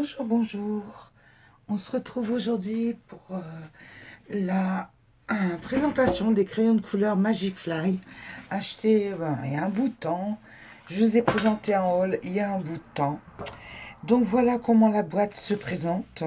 Bonjour, bonjour. On se retrouve aujourd'hui pour la présentation des crayons de couleur Magic Fly achetés il y a un bout de temps. Je vous ai présenté un haul il y a un bout de temps. Donc voilà comment la boîte se présente.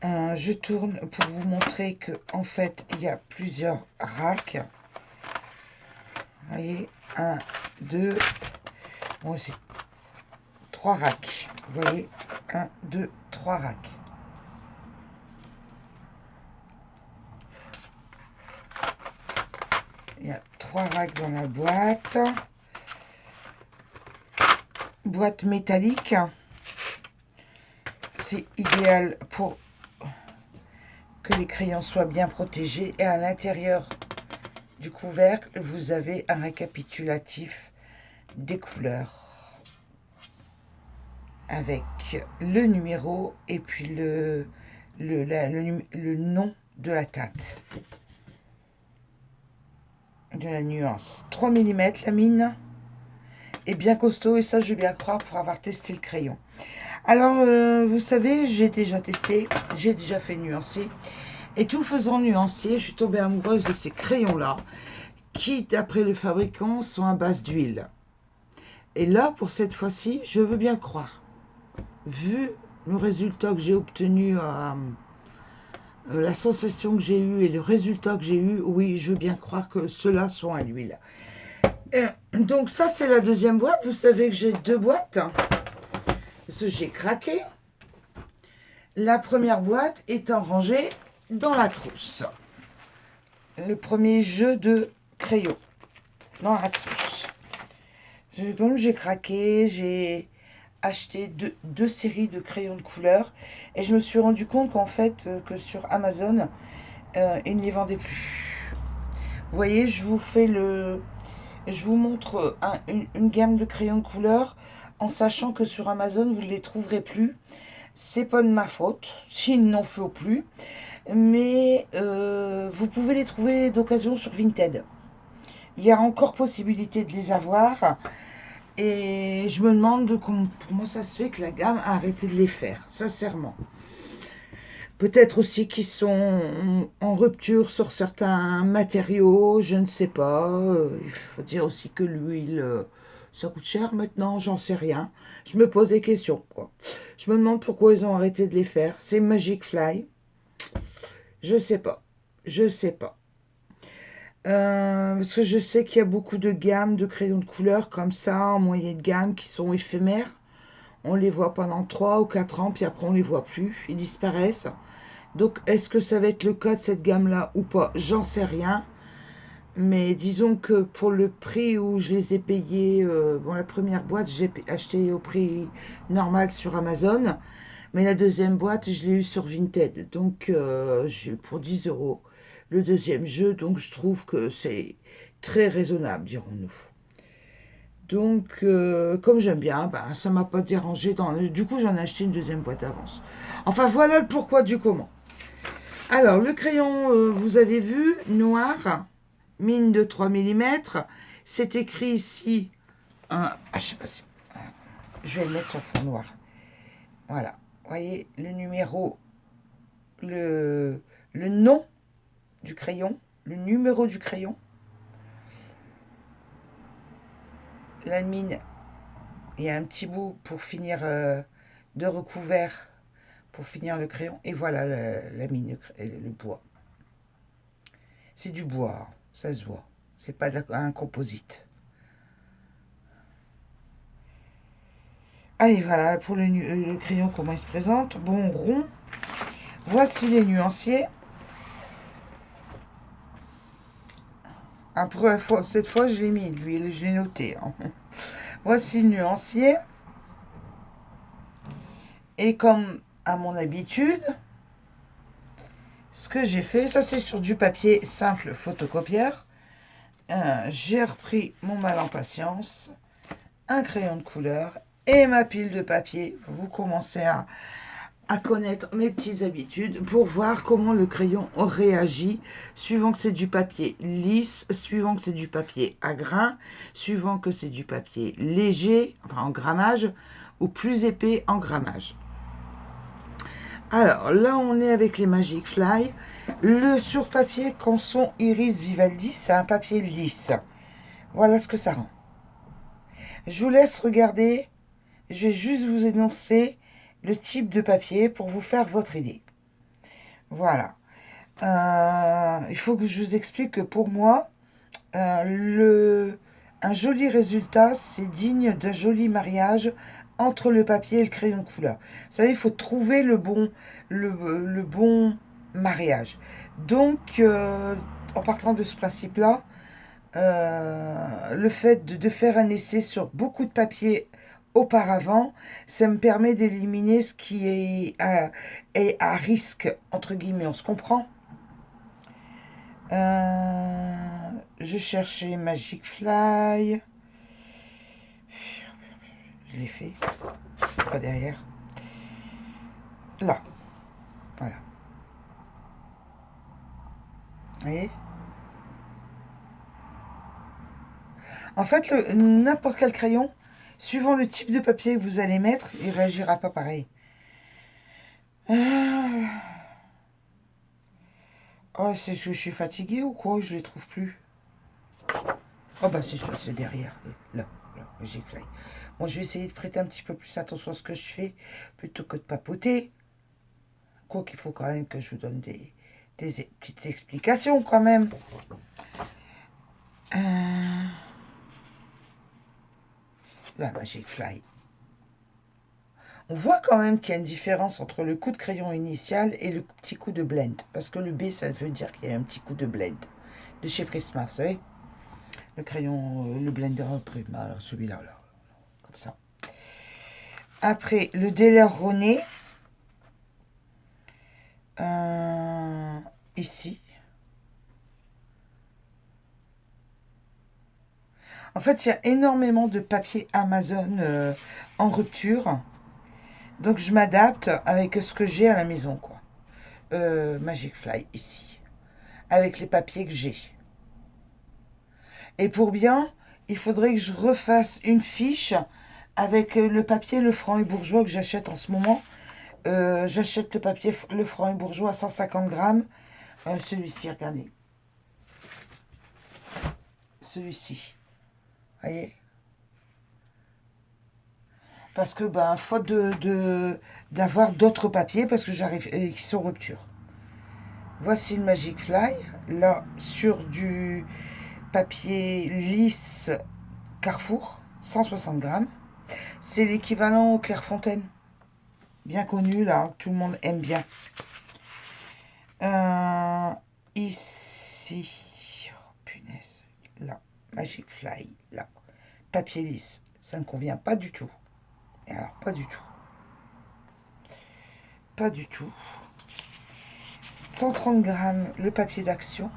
Je tourne pour vous montrer que en fait il y a plusieurs racks. Vous voyez, 1, 2, bon, c'est 3 racks. Vous voyez, 1, 2, 3 racks. Il y a 3 racks dans la boîte. Boîte métallique. C'est idéal pour que les crayons soient bien protégés. Et à l'intérieur du couvercle, vous avez un récapitulatif des couleurs. Avec le numéro et puis le nom de la teinte. De la nuance. 3 mm la mine est bien costaud et ça je veux bien croire pour avoir testé le crayon. Alors vous savez, j'ai déjà testé, j'ai déjà fait nuancier et tout faisant nuancier, je suis tombée amoureuse de ces crayons là qui d'après le fabricant sont à base d'huile. Et là pour cette fois-ci, je veux bien croire, vu le résultat que j'ai obtenu, la sensation que j'ai eue et le résultat que j'ai eu, oui, je veux bien croire que ceux-là sont à l'huile. Donc ça c'est la deuxième boîte. Vous savez que j'ai 2 boîtes parce que j'ai craqué. La première boîte étant rangée dans la trousse. Le premier jeu de crayons dans la trousse. Comme j'ai craqué, j'ai acheté deux séries de crayons de couleur et je me suis rendu compte qu'en fait que sur Amazon ils ne les vendaient plus. Vous voyez, je vous montre une gamme de crayons de couleur en sachant que sur Amazon vous ne les trouverez plus. C'est pas de ma faute s'ils n'en font plus, mais vous pouvez les trouver d'occasion sur Vinted. Il y a encore possibilité de les avoir. Et je me demande comment ça se fait que la gamme a arrêté de les faire, sincèrement. Peut-être aussi qu'ils sont en rupture sur certains matériaux, je ne sais pas. Il faut dire aussi que l'huile, ça coûte cher maintenant, j'en sais rien. Je me pose des questions, quoi. Je me demande pourquoi ils ont arrêté de les faire. C'est Magic Fly. Je sais pas. Je sais pas. Parce que je sais qu'il y a beaucoup de gammes de crayons de couleur comme ça, en moyenne de gamme, qui sont éphémères. On les voit pendant 3 ou 4 ans, puis après on les voit plus, ils disparaissent. Donc est-ce que ça va être le cas de cette gamme-là ou pas? J'en sais rien. Mais disons que pour le prix où je les ai payés, bon la première boîte j'ai acheté au prix normal sur Amazon, mais la deuxième boîte je l'ai eu sur Vinted, donc j'ai eu pour 10 € le deuxième jeu, donc je trouve que c'est très raisonnable, dirons-nous. Donc, comme j'aime bien, bah, ça m'a pas dérangé. Du coup, j'en ai acheté une deuxième boîte d'avance. Enfin, voilà le pourquoi du comment. Alors, le crayon, vous avez vu, noir, mine de 3 mm. C'est écrit ici, je sais pas si... Je vais le mettre sur fond noir. Voilà. Vous voyez, le numéro, le nom du crayon, le numéro du crayon, la mine, il y a un petit bout pour finir de recouvert pour finir le crayon, et voilà la mine, le bois. C'est du bois, ça se voit, c'est pas un composite. Allez, voilà pour le crayon, comment il se présente. Bon, rond. Voici les nuanciers. Ah, pour la fois, cette fois, je l'ai mis, l'huile, je l'ai noté. Hein. Voici le nuancier. Et comme à mon habitude, ce que j'ai fait, ça c'est sur du papier simple photocopieur. J'ai repris mon mal en patience, un crayon de couleur et ma pile de papier. Vous commencez à connaître mes petites habitudes pour voir comment le crayon réagit, suivant que c'est du papier lisse, suivant que c'est du papier à grains, suivant que c'est du papier léger, enfin en grammage, ou plus épais en grammage. Alors, là, on est avec les Magic Fly. Le sur-papier Canson Iris Vivaldi, c'est un papier lisse. Voilà ce que ça rend. Je vous laisse regarder. Je vais juste vous énoncer le type de papier pour vous faire votre idée. Voilà. Il faut que je vous explique que pour moi, un joli résultat, c'est digne d'un joli mariage entre le papier et le crayon de couleur. Vous savez, il faut trouver le bon mariage. Donc, en partant de ce principe-là, le fait de faire un essai sur beaucoup de papier auparavant, ça me permet d'éliminer ce qui est à risque, entre guillemets, on se comprend. Je cherchais Magic Fly. Je l'ai fait. Pas derrière. Là. Voilà. Vous voyez? En fait, n'importe quel crayon, suivant le type de papier que vous allez mettre, il réagira pas pareil. Oh, c'est ce que je suis fatiguée ou quoi? Je les trouve plus. Oh bah c'est sûr, c'est derrière. Là, Magic Fly. Bon, je vais essayer de prêter un petit peu plus attention à ce que je fais, plutôt que de papoter. Quoi qu'il faut quand même que je vous donne des petites explications quand même. La Magic Fly. On voit quand même qu'il y a une différence entre le coup de crayon initial et le petit coup de blend. Parce que le B, ça veut dire qu'il y a un petit coup de blend. De chez Prisma, vous savez. Le crayon, le blender Prisma, celui-là, là, comme ça. Après, le Delaunay. Ici. En fait, il y a énormément de papier Amazon en rupture. Donc, je m'adapte avec ce que j'ai à la maison, quoi. Magic Fly, ici. Avec les papiers que j'ai. Et pour bien, il faudrait que je refasse une fiche avec le papier Le Franc et Bourgeois que j'achète en ce moment. J'achète le papier Le Franc et Bourgeois à 150 grammes. Celui-ci, regardez. Celui-ci. Vous voyez? Parce que, ben, faute d'avoir d'autres papiers, parce que j'arrive, qui sont rupture. Voici le Magic Fly. Là, sur du papier lisse Carrefour, 160 grammes. C'est l'équivalent au Clairefontaine. Bien connu, là, tout le monde aime bien. Ici, oh, punaise, là, Magic Fly, là, papier lisse, ça ne convient pas du tout. Et alors, pas du tout. Pas du tout. 130 grammes le papier d'action.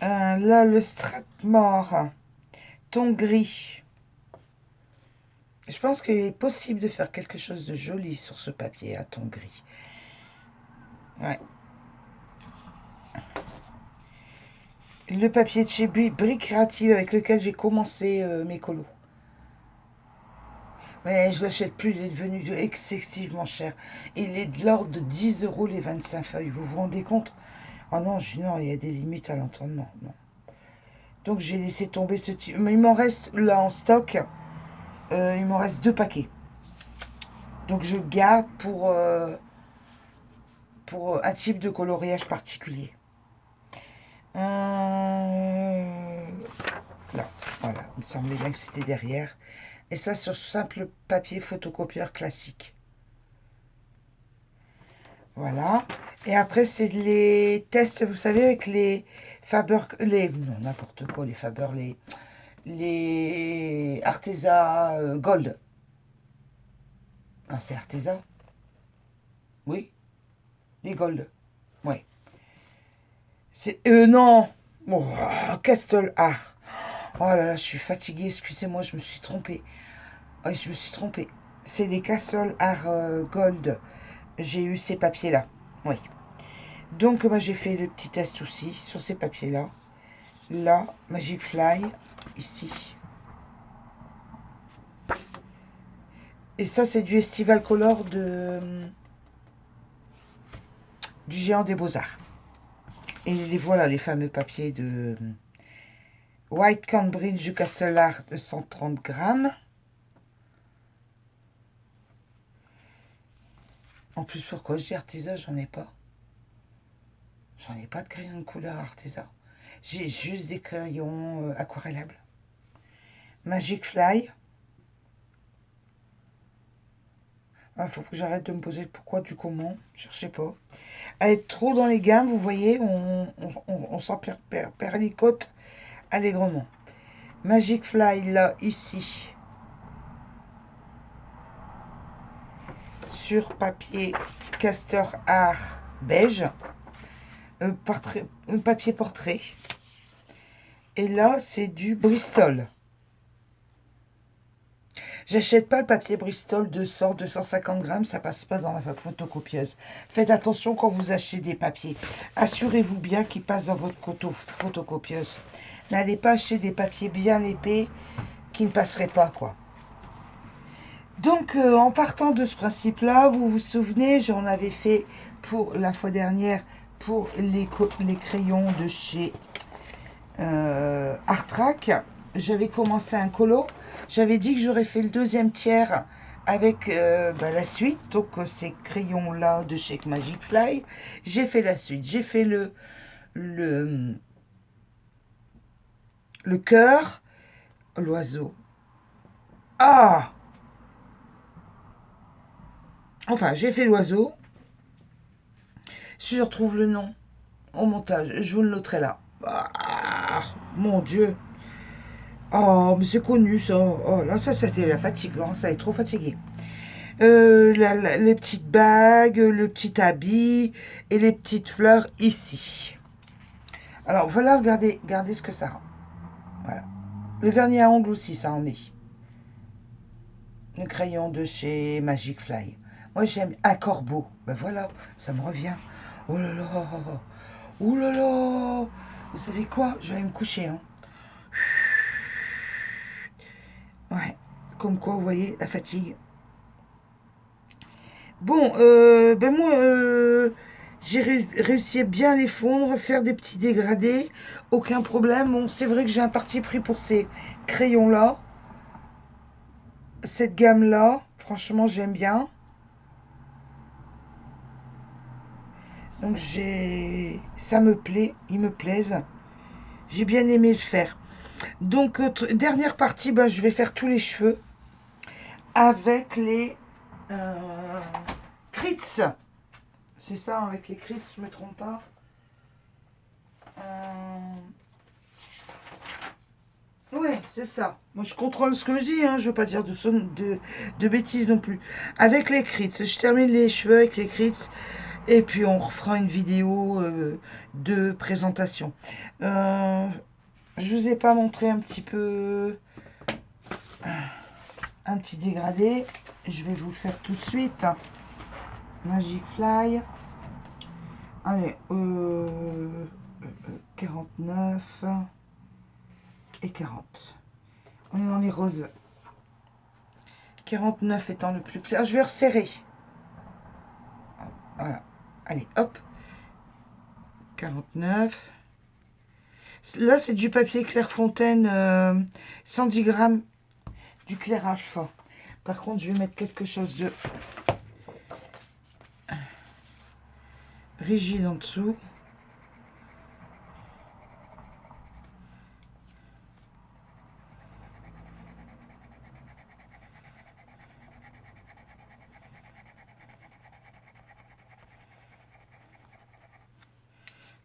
Là, le Strathmore, ton gris. Je pense qu'il est possible de faire quelque chose de joli sur ce papier à ton gris. Ouais. Le papier de chez Brique Créative avec lequel j'ai commencé mes colos. Mais je l'achète plus, il est devenu excessivement cher. Il est de l'ordre de 10 € les 25 feuilles. Vous vous rendez compte? Oh non, non, il y a des limites à l'entendement. Non. Donc j'ai laissé tomber ce type. Mais il m'en reste là en stock. Il m'en reste 2 paquets. Donc je garde pour un type de coloriage particulier. Là, voilà, il me semblait bien que c'était derrière. Et ça sur simple papier photocopieur classique. Voilà. Et après, c'est les tests, vous savez, avec les Faber... non, n'importe quoi, les Faber, les Arteza Gold. Ah, c'est Arteza? Oui. Les Gold. Oui. C'est... non. Oh, Castle Art. Oh là là, je suis fatiguée, excusez-moi, je me suis trompée. Oh, je me suis trompée. C'est les Castle Art Gold. J'ai eu ces papiers-là. Oui. Donc, moi, j'ai fait le petit test aussi sur ces papiers-là. Là, Magic Fly, ici. Et ça, c'est du Estival Color du Géant des Beaux-Arts. Et les voilà, les fameux papiers de White Cambridge du Castellar de 130 grammes. En plus, pourquoi je dis artisan, j'en ai pas. J'en ai pas de crayon de couleur artisan. J'ai juste des crayons aquarellables. Magic Fly. Il faut que j'arrête de me poser le pourquoi du comment. Cherchez pas. À être trop dans les gammes, vous voyez, on s'en perd les côtes allègrement. Magic Fly, là, ici. Sur papier Castor Art beige. Papier portrait. Et là, c'est du Bristol. J'achète pas le papier Bristol 200, 250 grammes, ça passe pas dans la photocopieuse. Faites attention quand vous achetez des papiers. Assurez-vous bien qu'ils passent dans votre photocopieuse. N'allez pas acheter des papiers bien épais qui ne passeraient pas, quoi. Donc, en partant de ce principe-là, vous vous souvenez, j'en avais fait pour la fois dernière pour les crayons de chez Artrac. J'avais commencé un colo. J'avais dit que j'aurais fait le deuxième tiers avec la suite. Donc, ces crayons-là de chez Magic Fly. J'ai fait la suite. J'ai fait le cœur, l'oiseau. Ah! Enfin, j'ai fait l'oiseau. Si je retrouve le nom au montage, je vous le noterai là. Ah, mon Dieu! Oh, mais c'est connu ça. Oh là, ça c'était la fatigue. Là, ça est trop fatigué. Les petites bagues, le petit habit et les petites fleurs ici. Alors voilà, regardez ce que ça a. Voilà. Le vernis à ongles aussi, ça en est. Le crayon de chez Magic Fly. Moi j'aime un corbeau. Ben voilà, ça me revient. Oh là là. Oh là là. Vous savez quoi? Je vais aller me coucher. Hein. Ouais. Comme quoi, vous voyez, la fatigue. Bon, ben moi, j'ai réussi à bien les fondre, faire des petits dégradés, aucun problème. Bon, c'est vrai que j'ai un parti pris pour ces crayons-là, cette gamme-là, franchement, j'aime bien. Donc, ça me plaît, ils me plaisent. J'ai bien aimé le faire. Donc, dernière partie, ben, je vais faire tous les cheveux avec les crits. C'est ça, avec les crits, je ne me trompe pas. Ouais, c'est ça. Moi, je contrôle ce que je dis, hein. Je veux pas dire de bêtises non plus. Avec les crits, je termine les cheveux avec les crits. Et puis, on refera une vidéo de présentation. Je vous ai pas montré un petit peu... un petit dégradé. Je vais vous le faire tout de suite. Magic Fly. Allez, 49 et 40. On est dans les roses. 49 étant le plus clair. Je vais resserrer. Voilà. Allez, hop. 49. Là, c'est du papier Clairefontaine, 110 grammes du clair alpha. Par contre, je vais mettre quelque chose de rigide en dessous.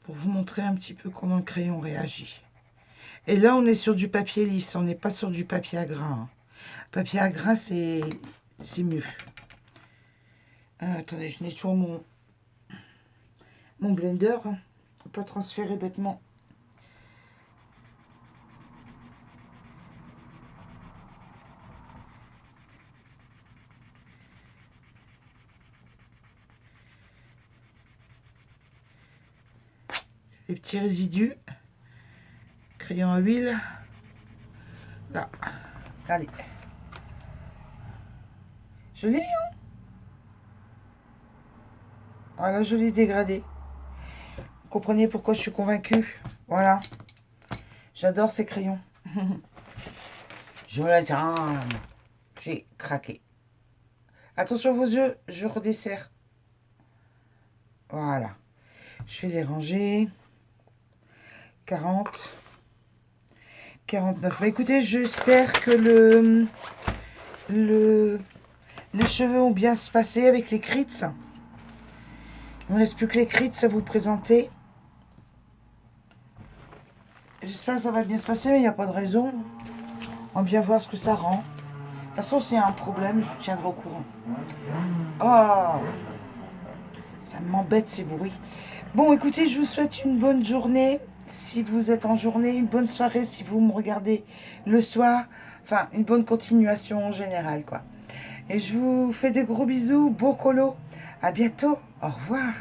Pour vous montrer un petit peu comment le crayon réagit. Et là, on est sur du papier lisse, on n'est pas sur du papier à grains. Papier à grains, c'est mieux. Attendez, je nettoie mon blender. Pas transférer bêtement. Les petits résidus. Crayon à huile. Là. Allez. Je l'ai, hein. Voilà, je l'ai dégradé. Vous comprenez pourquoi je suis convaincue. Voilà. J'adore ces crayons. Je la tiens. J'ai craqué. Attention vos yeux, je redesserre. Voilà. Je vais les ranger. 40. 49. Bah écoutez, j'espère que les cheveux ont bien se passé avec les crits. Il ne me reste plus que les crits à vous présenter. J'espère que ça va bien se passer, mais il n'y a pas de raison. On va bien voir ce que ça rend. De toute façon, s'il y a un problème, je vous tiendrai au courant. Oh, ça m'embête ces bruits. Bon, écoutez, je vous souhaite une bonne journée. Si vous êtes en journée, une bonne soirée si vous me regardez le soir. Enfin, une bonne continuation en général, quoi. Et je vous fais des gros bisous, beau colo. À bientôt. Au revoir.